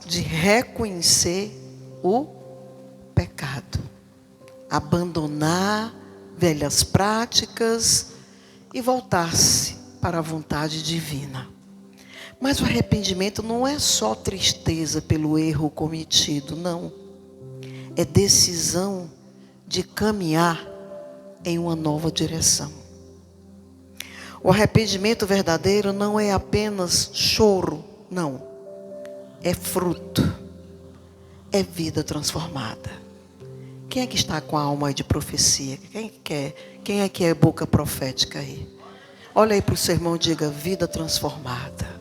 de reconhecer o pecado, abandonar velhas práticas e voltar-se para a vontade divina. Mas o arrependimento não é só tristeza pelo erro cometido, não. É decisão de caminhar em uma nova direção. O arrependimento verdadeiro não é apenas choro, não. É fruto, é vida transformada. Quem é que está com a alma aí de profecia? Quem é que é boca profética aí? Olha aí para o seu irmão e diga: vida transformada.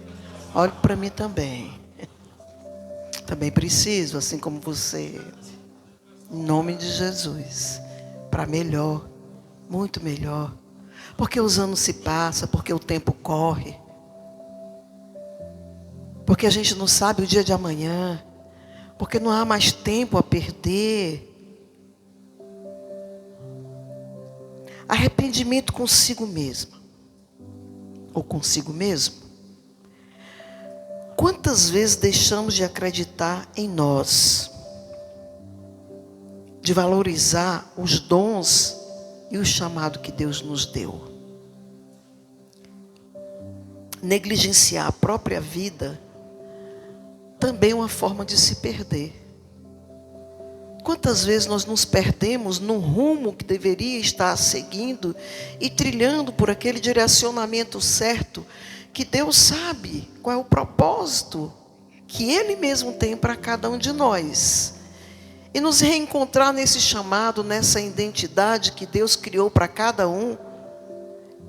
Olhe para mim também. Também preciso, assim como você. Em nome de Jesus. Para melhor, muito melhor. Porque os anos se passam, porque o tempo corre. Porque a gente não sabe o dia de amanhã. Porque não há mais tempo a perder. Arrependimento consigo mesmo. Ou consigo mesmo. Quantas vezes deixamos de acreditar em nós? De valorizar os dons e o chamado que Deus nos deu. Negligenciar a própria vida também é uma forma de se perder. Quantas vezes nós nos perdemos no rumo que deveria estar seguindo e trilhando por aquele direcionamento certo, que Deus sabe qual é o propósito que Ele mesmo tem para cada um de nós. E nos reencontrar nesse chamado, nessa identidade que Deus criou para cada um,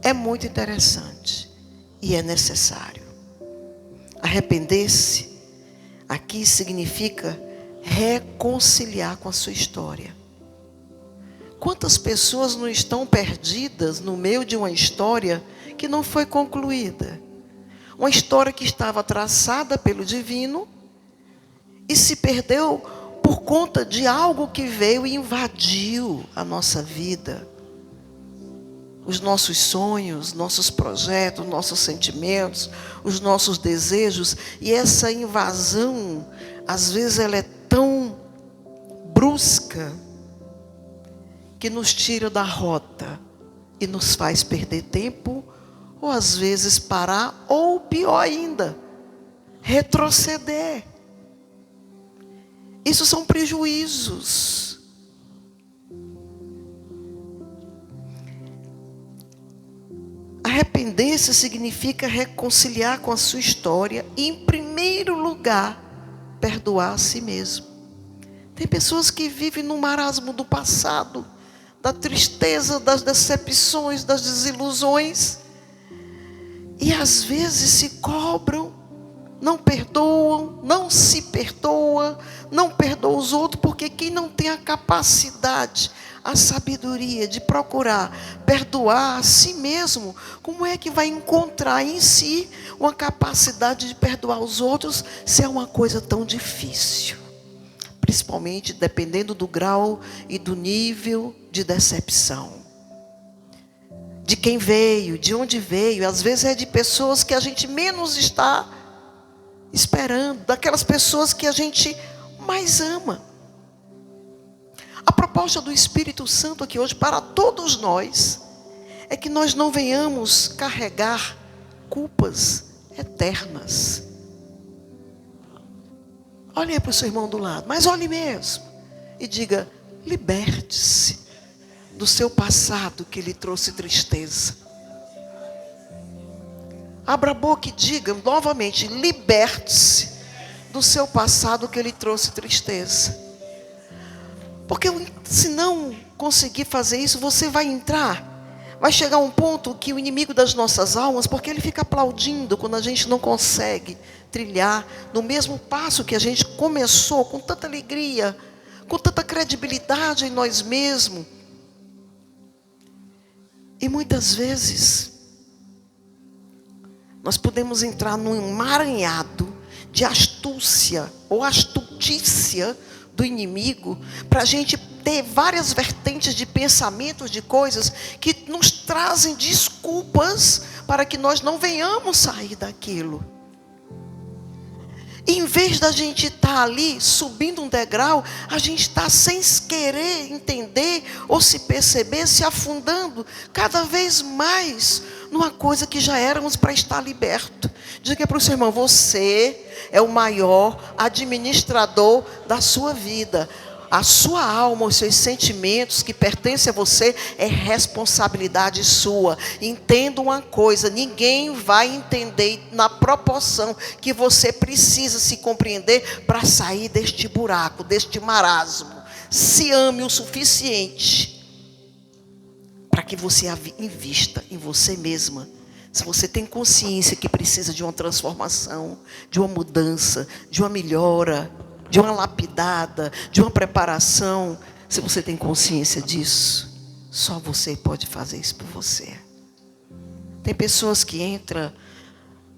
é muito interessante e é necessário. Arrepender-se aqui significa reconciliar com a sua história. Quantas pessoas não estão perdidas no meio de uma história que não foi concluída? Uma história que estava traçada pelo divino e se perdeu por conta de algo que veio e invadiu a nossa vida. Os nossos sonhos, nossos projetos, nossos sentimentos, os nossos desejos. E essa invasão, às vezes ela é tão brusca, que nos tira da rota e nos faz perder tempo, ou às vezes parar, ou pior ainda, retroceder. Isso são prejuízos. Arrepender-se significa reconciliar com a sua história e, em primeiro lugar, perdoar a si mesmo. Tem pessoas que vivem no marasmo do passado, da tristeza, das decepções, das desilusões, e às vezes se cobram, não perdoam, não se perdoa, não perdoa os outros, porque quem não tem a capacidade, a sabedoria de procurar perdoar a si mesmo, como é que vai encontrar em si uma capacidade de perdoar os outros, se é uma coisa tão difícil? Principalmente dependendo do grau e do nível de decepção. De quem veio, de onde veio. Às vezes é de pessoas que a gente menos está esperando. Daquelas pessoas que a gente mais ama. A proposta do Espírito Santo aqui hoje para todos nós é que nós não venhamos carregar culpas eternas. Olhe para o seu irmão do lado, mas olhe mesmo e diga: liberte-se do seu passado que lhe trouxe tristeza. Abra a boca e diga novamente: liberte-se do seu passado que lhe trouxe tristeza. Porque se não conseguir fazer isso, você vai chegar a um ponto que o inimigo das nossas almas, porque ele fica aplaudindo quando a gente não consegue trilhar no mesmo passo que a gente começou, com tanta alegria, com tanta credibilidade em nós mesmos. E muitas vezes nós podemos entrar num emaranhado de astúcia ou astutícia do inimigo, para a gente ter várias vertentes de pensamentos, de coisas que nos trazem desculpas para que nós não venhamos sair daquilo. Em vez da gente estar ali subindo um degrau, a gente está sem querer entender ou se perceber, se afundando cada vez mais numa coisa que já éramos para estar liberto. Diga para o seu irmão: você é o maior administrador da sua vida. A sua alma, os seus sentimentos que pertencem a você é responsabilidade sua. Entenda uma coisa: ninguém vai entender na proporção que você precisa se compreender para sair deste buraco, deste marasmo. Se ame o suficiente para que você invista em você mesma. Se você tem consciência que precisa de uma transformação, de uma mudança, de uma melhora, de uma lapidada, de uma preparação, se você tem consciência disso, só você pode fazer isso por você. Tem pessoas que entram,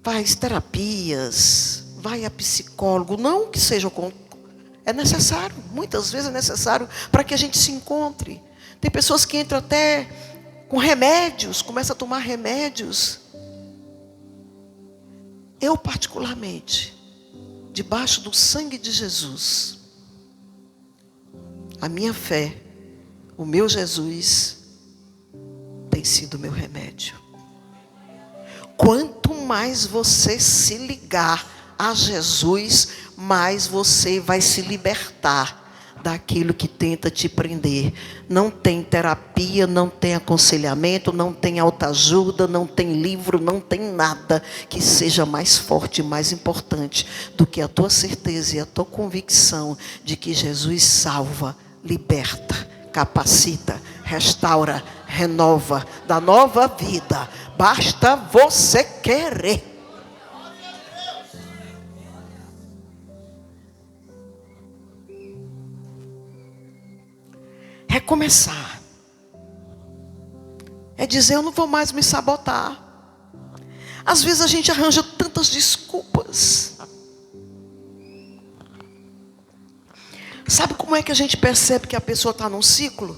faz terapias, vai a psicólogo, não que seja é necessário, muitas vezes é necessário para que a gente se encontre. Tem pessoas que entram até com remédios, começam a tomar remédios. Eu particularmente, debaixo do sangue de Jesus, a minha fé, o meu Jesus, tem sido meu remédio. Quanto mais você se ligar a Jesus, mais você vai se libertar daquilo que tenta te prender. Não tem terapia, não tem aconselhamento, não tem autoajuda, não tem livro, não tem nada que seja mais forte e mais importante do que a tua certeza e a tua convicção de que Jesus salva, liberta, capacita, restaura, renova, dá nova vida. Basta você querer. Recomeçar. É dizer: eu não vou mais me sabotar. Às vezes a gente arranja tantas desculpas. Sabe como é que a gente percebe que a pessoa está num ciclo?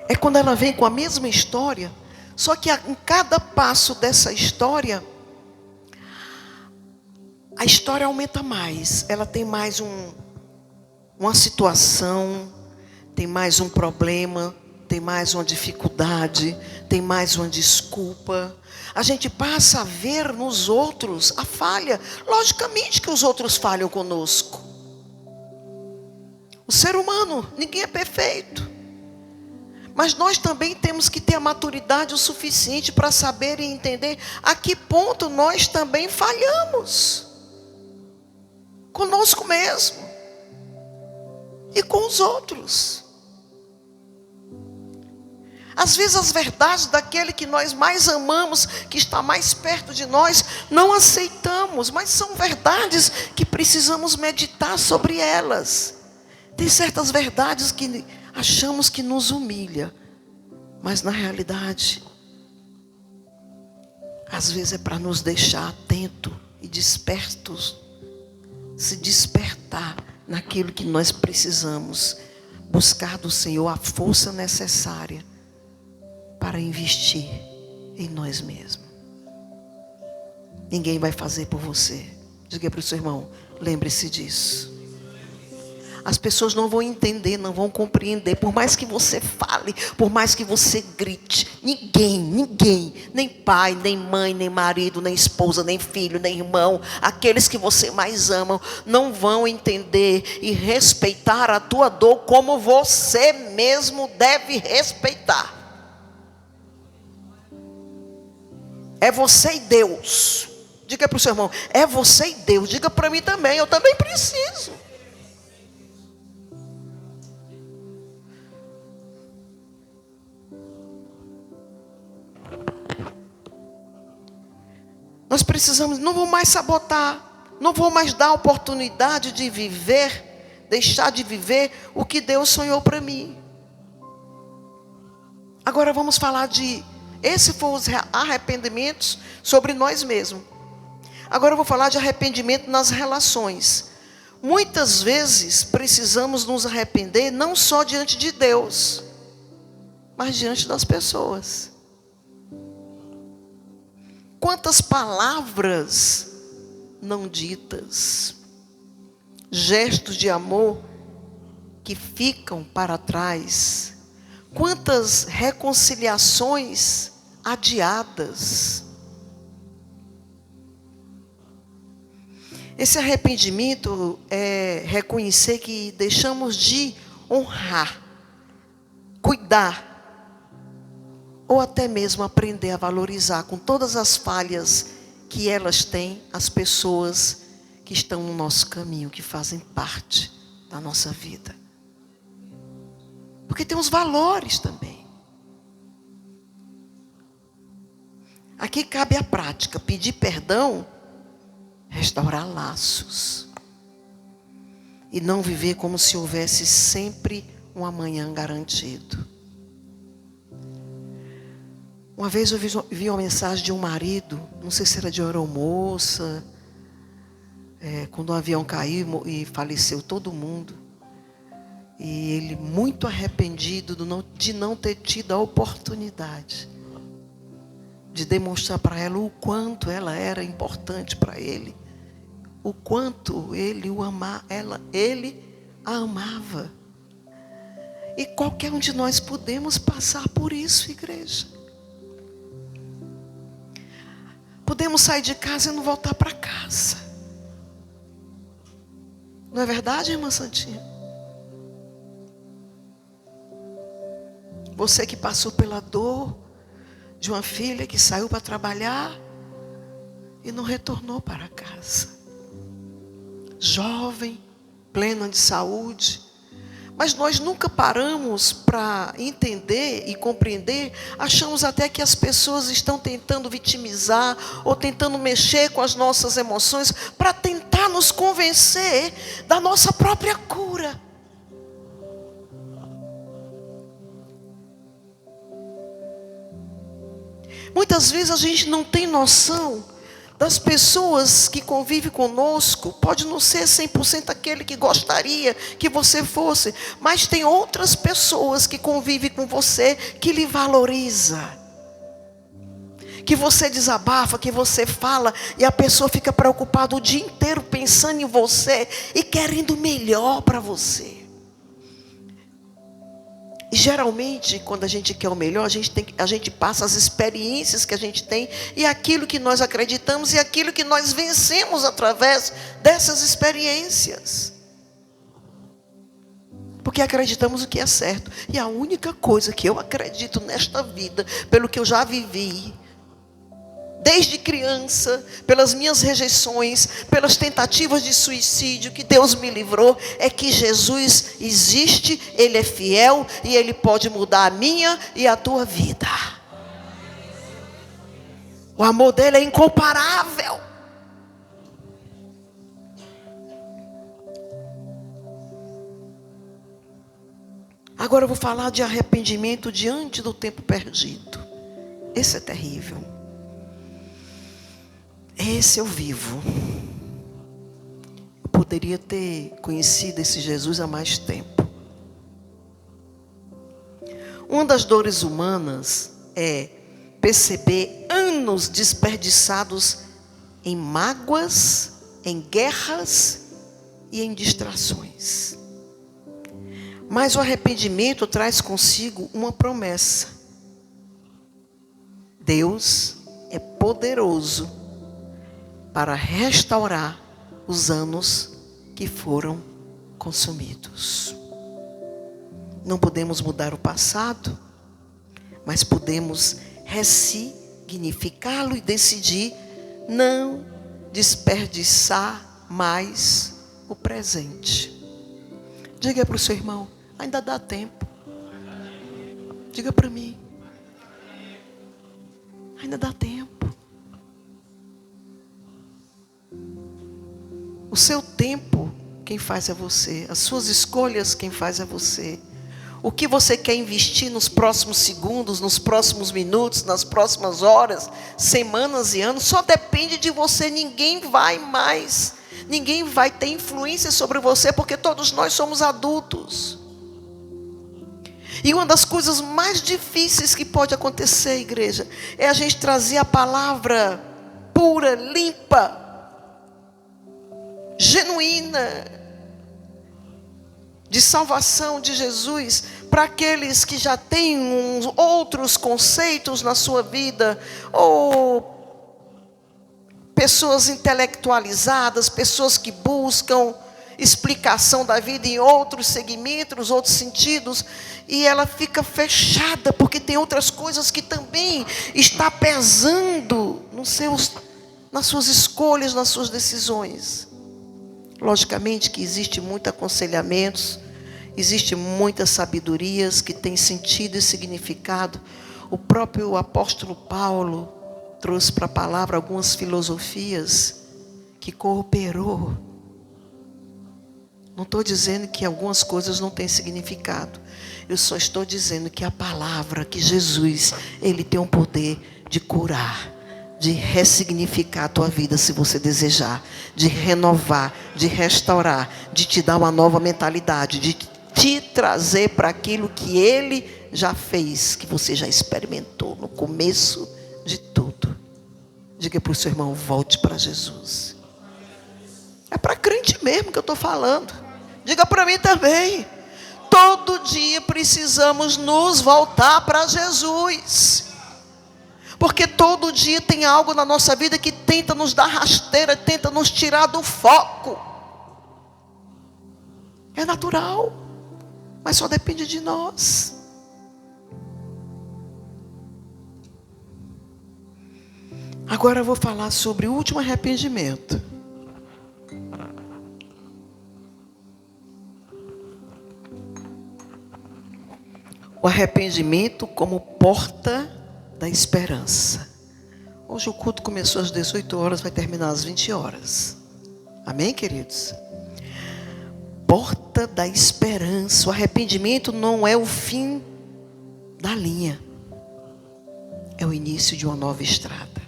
É quando ela vem com a mesma história, só que em cada passo dessa história, a história aumenta mais. Ela tem mais uma situação, tem mais um problema, tem mais uma dificuldade, tem mais uma desculpa. A gente passa a ver nos outros a falha. Logicamente que os outros falham conosco. O ser humano, ninguém é perfeito. Mas nós também temos que ter a maturidade o suficiente para saber e entender a que ponto nós também falhamos. Conosco mesmo. E com os outros. Às vezes as verdades daquele que nós mais amamos, que está mais perto de nós, não aceitamos, mas são verdades que precisamos meditar sobre elas. Tem certas verdades que achamos que nos humilha, mas na realidade, às vezes é para nos deixar atentos e despertos, se despertar naquilo que nós precisamos, buscar do Senhor a força necessária para investir em nós mesmos. Ninguém vai fazer por você. Diga para o seu irmão: lembre-se disso. As pessoas não vão entender, não vão compreender. Por mais que você fale, por mais que você grite, ninguém, nem pai, nem mãe, nem marido, nem esposa, nem filho, nem irmão, aqueles que você mais ama, não vão entender e respeitar a tua dor como você mesmo deve respeitar. É você e Deus. Diga para o seu irmão: é você e Deus. Diga para mim também, eu também preciso. Nós precisamos, não vou mais sabotar, não vou mais dar a oportunidade de viver, deixar de viver o que Deus sonhou para mim. Agora vamos falar esse foi os arrependimentos sobre nós mesmos. Agora eu vou falar de arrependimento nas relações. Muitas vezes precisamos nos arrepender não só diante de Deus, mas diante das Quantas palavras não ditas, gestos de amor que ficam para trás, quantas reconciliações adiadas. Esse arrependimento é reconhecer que deixamos de honrar, cuidar, ou até mesmo aprender a valorizar com todas as falhas que elas têm, as pessoas que estão no nosso caminho, que fazem parte da nossa vida. Porque tem os valores também. Aqui cabe a prática, pedir perdão, restaurar laços. E não viver como se houvesse sempre um amanhã garantido. Uma vez eu vi uma mensagem de um marido, não sei se era de aeromoça, quando o avião caiu e faleceu todo mundo. E ele muito arrependido de não ter tido a oportunidade de demonstrar para ela o quanto ela era importante para ele, o quanto ele a amava. E qualquer um de nós podemos passar por isso, igreja. Podemos sair de casa e não voltar para casa. Não é verdade, irmã Santinha? Você que passou pela dor de uma filha que saiu para trabalhar e não retornou para casa. Jovem, plena de saúde. Mas nós nunca paramos para entender e compreender. Achamos até que as pessoas estão tentando vitimizar ou tentando mexer com as nossas emoções para tentar nos convencer da nossa própria cura. Muitas vezes a gente não tem noção das pessoas que convivem conosco. Pode não ser 100% aquele que gostaria que você fosse, mas tem outras pessoas que convivem com você, que lhe valoriza, que você desabafa, que você fala, e a pessoa fica preocupada o dia inteiro pensando em você e querendo melhor para você. E geralmente, quando a gente quer o melhor, a gente passa as experiências que a gente tem e aquilo que nós acreditamos e aquilo que nós vencemos através dessas experiências. Porque acreditamos o que é certo. E a única coisa que eu acredito nesta vida, pelo que eu já vivi, desde criança, pelas minhas rejeições, pelas tentativas de suicídio que Deus me livrou, é que Jesus existe, Ele é fiel e Ele pode mudar a minha e a tua vida. O amor dele é incomparável. Agora eu vou falar de arrependimento diante do tempo perdido. Esse é terrível. Esse eu vivo. Eu poderia ter conhecido esse Jesus há mais tempo. Uma das dores humanas é perceber anos desperdiçados em mágoas, em guerras e em distrações. Mas o arrependimento traz consigo uma promessa. Deus é poderoso para restaurar os anos que foram consumidos. Não podemos mudar o passado, mas podemos ressignificá-lo e decidir não desperdiçar mais o presente. Diga para o seu irmão, ainda dá tempo. Diga para mim, ainda dá tempo. O seu tempo, quem faz é você. As suas escolhas, quem faz é você. O que você quer investir nos próximos segundos, nos próximos minutos, nas próximas horas, semanas e anos, só depende de você. Ninguém vai ter influência sobre você, porque todos nós somos adultos. E uma das coisas mais difíceis que pode acontecer, igreja, é a gente trazer a palavra pura, limpa, genuína de salvação de Jesus para aqueles que já têm outros conceitos na sua vida, ou pessoas intelectualizadas, pessoas que buscam explicação da vida em outros segmentos, outros sentidos, e ela fica fechada, porque tem outras coisas que também está pesando nas suas escolhas, nas suas decisões. Logicamente que existe muito aconselhamentos, existe muitas sabedorias que têm sentido e significado. O próprio apóstolo Paulo trouxe para a palavra algumas filosofias que cooperou. Não estou dizendo que algumas coisas não têm significado. Eu só estou dizendo que a palavra, que Jesus, Ele tem o poder de curar, de ressignificar a tua vida, se você desejar, de renovar, de restaurar, de te dar uma nova mentalidade, de te trazer para aquilo que Ele já fez, que você já experimentou no começo de tudo. Diga para o seu irmão, volte para Jesus. É para crente mesmo que eu estou falando. Diga para mim também. Todo dia precisamos nos voltar para Jesus. Porque todo dia tem algo na nossa vida que tenta nos dar rasteira, tenta nos tirar do foco. É natural, mas só depende de nós. Agora eu vou falar sobre o último arrependimento. O arrependimento como porta da esperança. Hoje o culto começou às 18 horas, vai terminar às 20 horas. Amém, queridos? Porta da esperança. O arrependimento não é o fim da linha. É o início de uma nova estrada.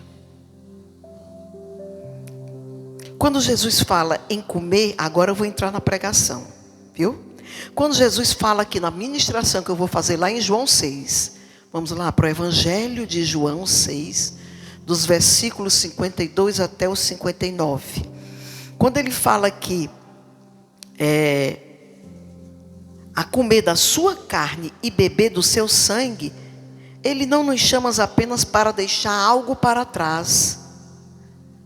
Quando Jesus fala em comer, agora eu vou entrar na pregação, viu? Quando Jesus fala aqui na ministração que eu vou fazer lá em João 6, vamos lá para o Evangelho de João 6, dos versículos 52 até os 59. Quando ele fala que a comer da sua carne e beber do seu sangue, ele não nos chama apenas para deixar algo para trás,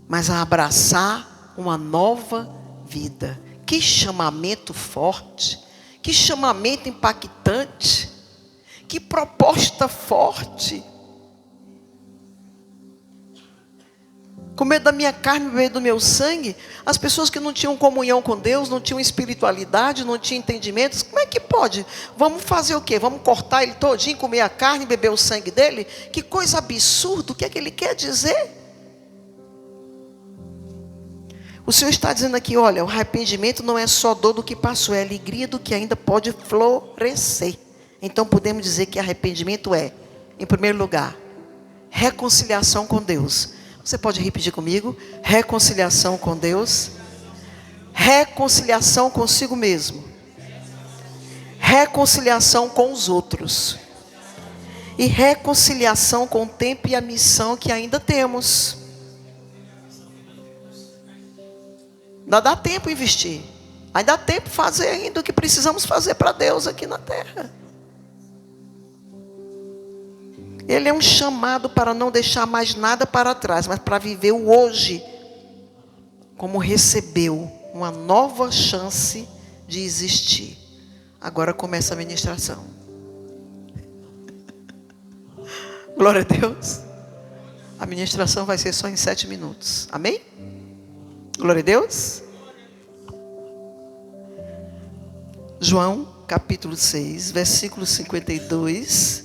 mas a abraçar uma nova vida. Que chamamento forte! Que chamamento impactante, que proposta forte. Comer da minha carne, beber do meu sangue. As pessoas que não tinham comunhão com Deus, não tinham espiritualidade, não tinham entendimentos, como é que pode? Vamos fazer o quê? Vamos cortar ele todinho, comer a carne, beber o sangue dele? Que coisa absurda, o que é que ele quer dizer? O Senhor está dizendo aqui, olha, o arrependimento não é só dor do que passou, é alegria do que ainda pode florescer. Então podemos dizer que arrependimento é, em primeiro lugar, reconciliação com Deus. Você pode repetir comigo? Reconciliação com Deus, reconciliação consigo mesmo, reconciliação com os outros e reconciliação com o tempo e a missão que ainda temos. Ainda dá tempo investir. Ainda dá tempo fazer ainda o que precisamos fazer para Deus aqui na terra. Ele é um chamado para não deixar mais nada para trás, mas para viver o hoje, como recebeu uma nova chance de existir. Agora começa a ministração. Glória a Deus. A ministração vai ser só em 7 minutos. Amém? Glória a Deus. João capítulo 6, versículos 52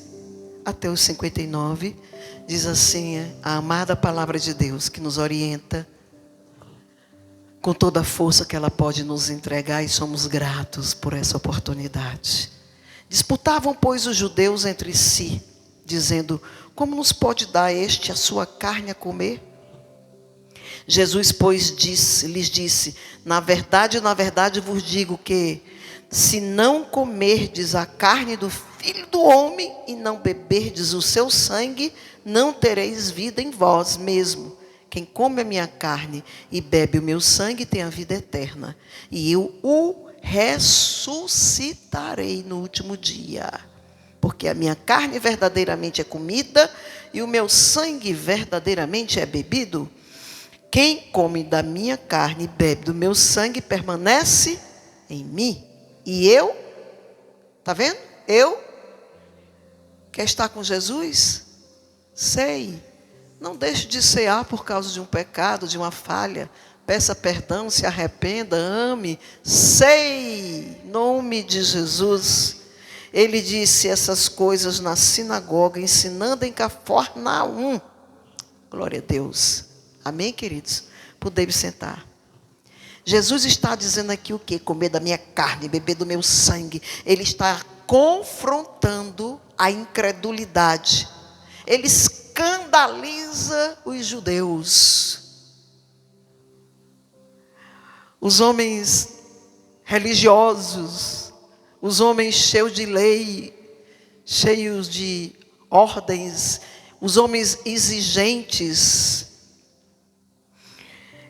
até os 59, diz assim, a amada palavra de Deus que nos orienta com toda a força que ela pode nos entregar, e somos gratos por essa oportunidade. Disputavam, pois, os judeus entre si, dizendo, como nos pode dar este a sua carne a comer? Jesus, pois, lhes disse, na verdade vos digo que, se não comerdes a carne do Filho do Homem e não beberdes o seu sangue, não tereis vida em vós mesmo. Quem come a minha carne e bebe o meu sangue tem a vida eterna, e eu o ressuscitarei no último dia. Porque a minha carne verdadeiramente é comida e o meu sangue verdadeiramente é bebido. Quem come da minha carne e bebe do meu sangue permanece em mim. E eu, está vendo? Eu, quer estar com Jesus? Sei. Não deixe de cear por causa de um pecado, de uma falha. Peça perdão, se arrependa, ame. Sei, em nome de Jesus. Ele disse essas coisas na sinagoga, ensinando em Cafarnaum. Glória a Deus. Amém, queridos? Podemos sentar. Jesus está dizendo aqui o quê? Comer da minha carne, beber do meu sangue. Ele está confrontando a incredulidade. Ele escandaliza os judeus. Os homens religiosos, os homens cheios de lei, cheios de ordens, os homens exigentes,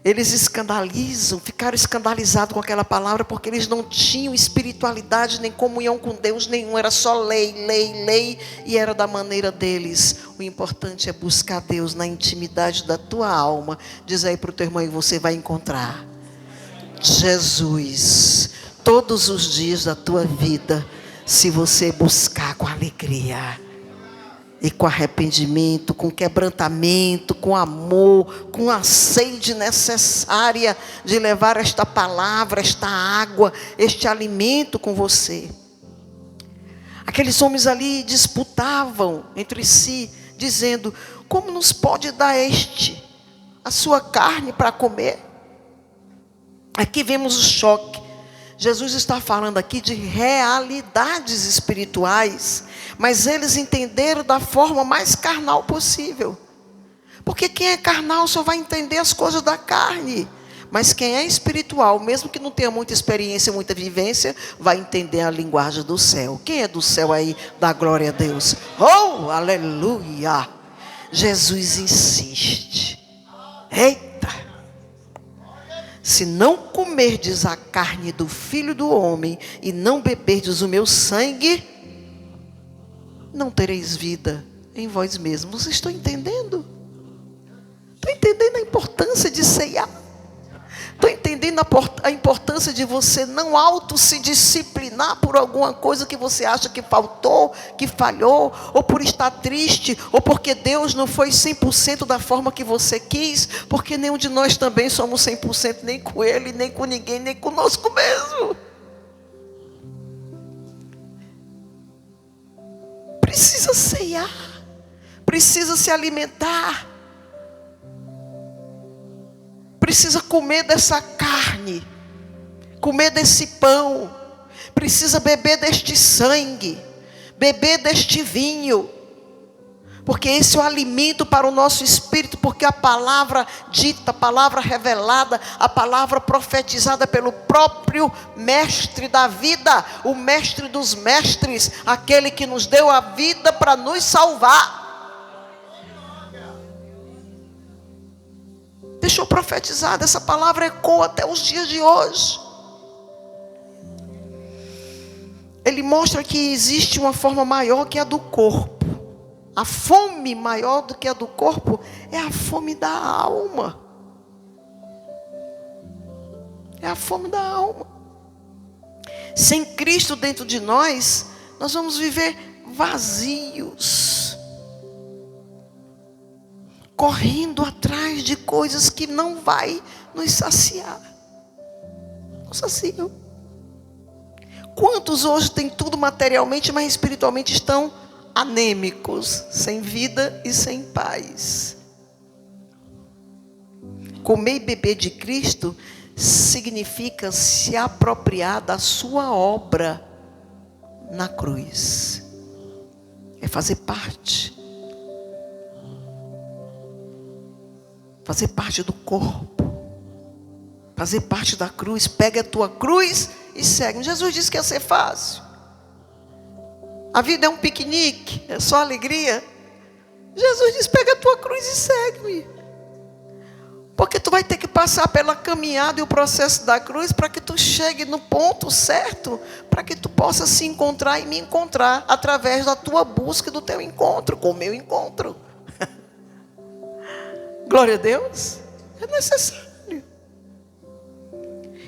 eles escandalizam, ficaram escandalizados com aquela palavra, porque eles não tinham espiritualidade, nem comunhão com Deus nenhum, era só lei, lei, lei, e era da maneira deles. O importante é buscar Deus na intimidade da tua alma. Diz aí para o teu irmão, e você vai encontrar Jesus todos os dias da tua vida, se você buscar com alegria e com arrependimento, com quebrantamento, com amor, com a sede necessária de levar esta palavra, esta água, este alimento com você. Aqueles homens ali disputavam entre si, dizendo: como nos pode dar a sua carne para comer? Aqui vemos o choque. Jesus está falando aqui de realidades espirituais, mas eles entenderam da forma mais carnal possível. Porque quem é carnal só vai entender as coisas da carne. Mas quem é espiritual, mesmo que não tenha muita experiência, muita vivência, vai entender a linguagem do céu. Quem é do céu aí, dá glória a Deus. Oh, aleluia! Jesus insiste. Eita! Se não comerdes a carne do Filho do Homem e não beberdes o meu sangue, não tereis vida em vós mesmos. Vocês estão entendendo? Estão entendendo a importância de ceiar? Estão entendendo a importância de você não se disciplinar por alguma coisa que você acha que faltou, que falhou, ou por estar triste, ou porque Deus não foi 100% da forma que você quis, porque nenhum de nós também somos 100%, nem com Ele, nem com ninguém, nem conosco mesmo. Precisa ceiar, precisa se alimentar, precisa comer dessa carne, comer desse pão, precisa beber deste sangue, beber deste vinho, porque esse é o alimento para o nosso espírito, porque a palavra dita, a palavra revelada, a palavra profetizada pelo próprio mestre da vida, o mestre dos mestres, aquele que nos deu a vida para nos salvar. Deixou profetizada, essa palavra ecoa até os dias de hoje. Ele mostra que existe uma forma maior que a do corpo. A fome maior do que a do corpo é a fome da alma. É a fome da alma. Sem Cristo dentro de nós, nós vamos viver vazios, correndo atrás de coisas que não vai nos saciar. Não saciam. Quantos hoje têm tudo materialmente, mas espiritualmente estão anêmicos, sem vida e sem paz? Comer e beber de Cristo significa se apropriar da sua obra na cruz. É fazer parte. Fazer parte do corpo. Fazer parte da cruz. Pega a tua cruz e segue. Jesus disse que ia ser fácil. A vida é um piquenique, é só alegria. Jesus disse: pega a tua cruz e segue-me. Porque tu vai ter que passar pela caminhada e o processo da cruz para que tu chegue no ponto certo, para que tu possa se encontrar e me encontrar através da tua busca e do teu encontro com o meu encontro. Glória a Deus. É necessário.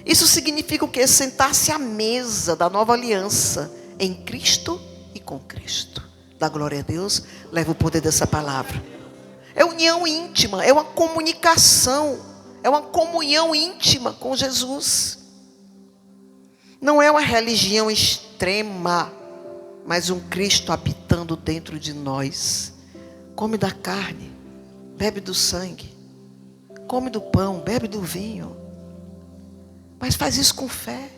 Isso significa o quê? Sentar-se à mesa da nova aliança em Cristo e com Cristo. Dá glória a Deus. Leva o poder dessa palavra. É união íntima, é uma comunicação, é uma comunhão íntima com Jesus. Não é uma religião extrema, mas um Cristo habitando dentro de nós. Come da carne, bebe do sangue, come do pão, bebe do vinho. Mas faz isso com fé,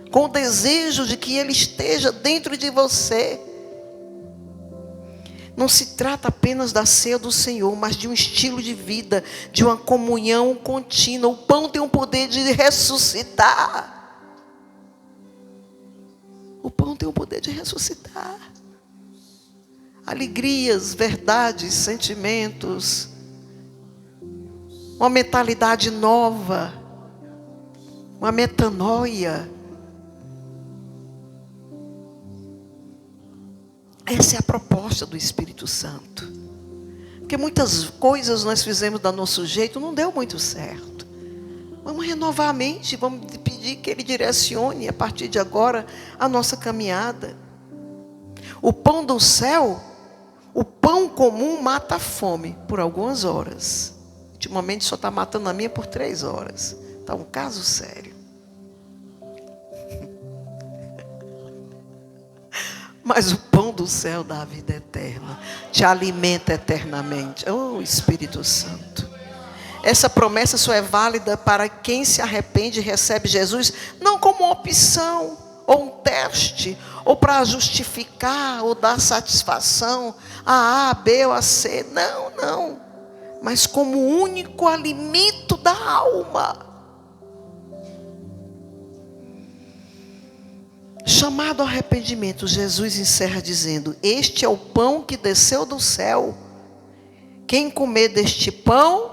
com o desejo de que Ele esteja dentro de você. Não se trata apenas da ceia do Senhor, mas de um estilo de vida, de uma comunhão contínua. O pão tem o poder de ressuscitar. O pão tem o poder de ressuscitar. Alegrias, verdades, sentimentos. Uma mentalidade nova. Uma metanoia. Essa é a proposta do Espírito Santo. Porque muitas coisas nós fizemos do nosso jeito, não deu muito certo. Vamos renovar a mente, vamos pedir que Ele direcione a partir de agora a nossa caminhada. O pão do céu, o pão comum mata a fome por algumas horas. Ultimamente só está matando a minha por 3 horas. Está um caso sério. Mas o pão do céu dá a vida eterna. Te alimenta eternamente. Oh, Espírito Santo. Essa promessa só é válida para quem se arrepende e recebe Jesus, não como uma opção, ou um teste, ou para justificar, ou dar satisfação a A, B ou a C. Não, não. Mas como o único alimento da alma. Chamado ao arrependimento, Jesus encerra dizendo: este é o pão que desceu do céu. Quem comer deste pão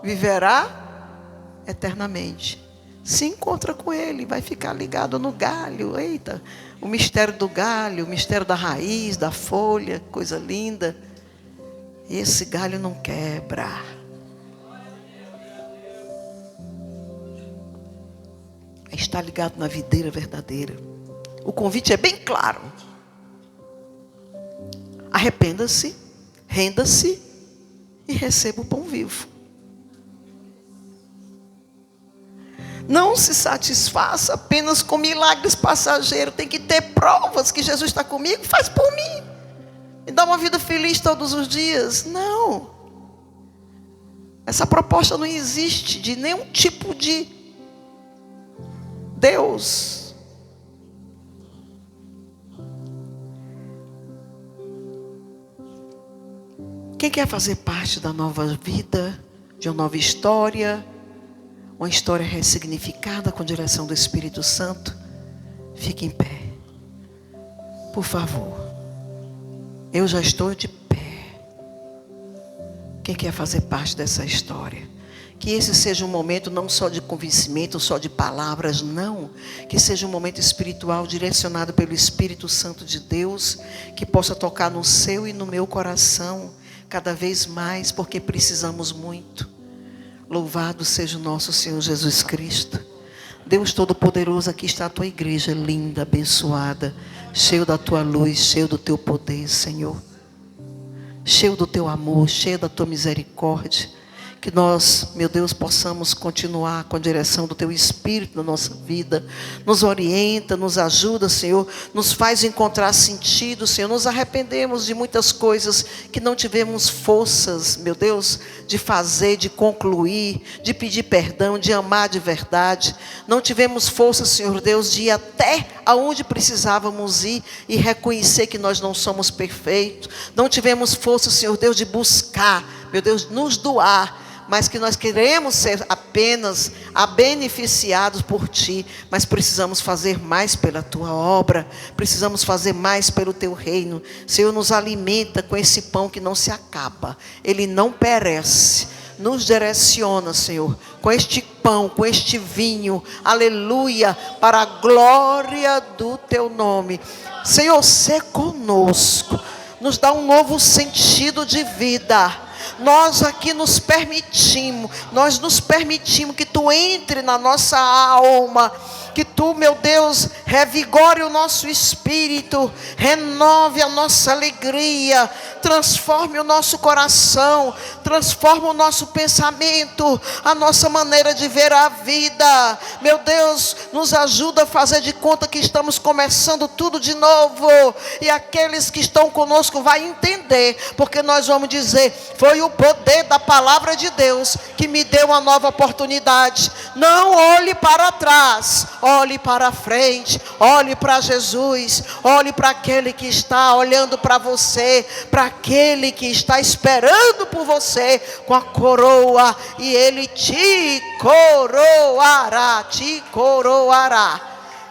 viverá eternamente. Se encontra com Ele, vai ficar ligado no galho. Eita, o mistério do galho, o mistério da raiz, da folha, coisa linda. E esse galho não quebra. Está ligado na videira verdadeira. O convite é bem claro. Arrependa-se, renda-se e receba o pão vivo. Não se satisfaça apenas com milagres passageiros. Tem que ter provas que Jesus está comigo. Faz por mim. Me dá uma vida feliz todos os dias. Não. Essa proposta não existe de nenhum tipo de Deus. Quem quer fazer parte da nova vida, de uma nova história, uma história ressignificada com direção do Espírito Santo, fique em pé. Por favor. Eu já estou de pé. Quem quer fazer parte dessa história? Que esse seja um momento não só de convencimento, só de palavras, não. Que seja um momento espiritual direcionado pelo Espírito Santo de Deus, que possa tocar no seu e no meu coração, cada vez mais, porque precisamos muito. Louvado seja o nosso Senhor Jesus Cristo. Deus Todo-Poderoso, aqui está a tua igreja linda, abençoada, cheio da tua luz, cheio do teu poder, Senhor. Cheio do teu amor, cheio da tua misericórdia. Que nós, meu Deus, possamos continuar com a direção do Teu Espírito na nossa vida. Nos orienta, nos ajuda, Senhor. Nos faz encontrar sentido, Senhor. Nos arrependemos de muitas coisas que não tivemos forças, meu Deus, de fazer, de concluir, de pedir perdão, de amar de verdade. Não tivemos força, Senhor Deus, de ir até aonde precisávamos ir e reconhecer que nós não somos perfeitos. Não tivemos força, Senhor Deus, de buscar, meu Deus, nos doar, mas que nós queremos ser apenas beneficiados por Ti, mas precisamos fazer mais pela Tua obra, precisamos fazer mais pelo Teu reino. Senhor, nos alimenta com esse pão que não se acaba, ele não perece. nos direciona, Senhor, com este pão, com este vinho, aleluia, para a glória do Teu nome. Senhor, sê conosco, nos dá um novo sentido de vida. Nós aqui nos permitimos que Tu entre na nossa alma, que Tu, meu Deus, revigore o nosso espírito, renove a nossa alegria, transforme o nosso coração, transforme o nosso pensamento, a nossa maneira de ver a vida. Meu Deus, nos ajuda a fazer de conta que estamos começando tudo de novo, e aqueles que estão conosco vão entender, porque nós vamos dizer: foi o poder da palavra de Deus que me deu uma nova oportunidade. Não olhe para trás, olhe para frente, olhe para Jesus, olhe para aquele que está olhando para você, para aquele que está esperando por você com a coroa, e Ele te coroará,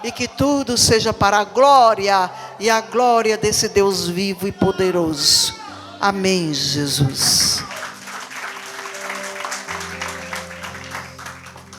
e que tudo seja para a glória e a glória desse Deus vivo e poderoso. Amém, Jesus.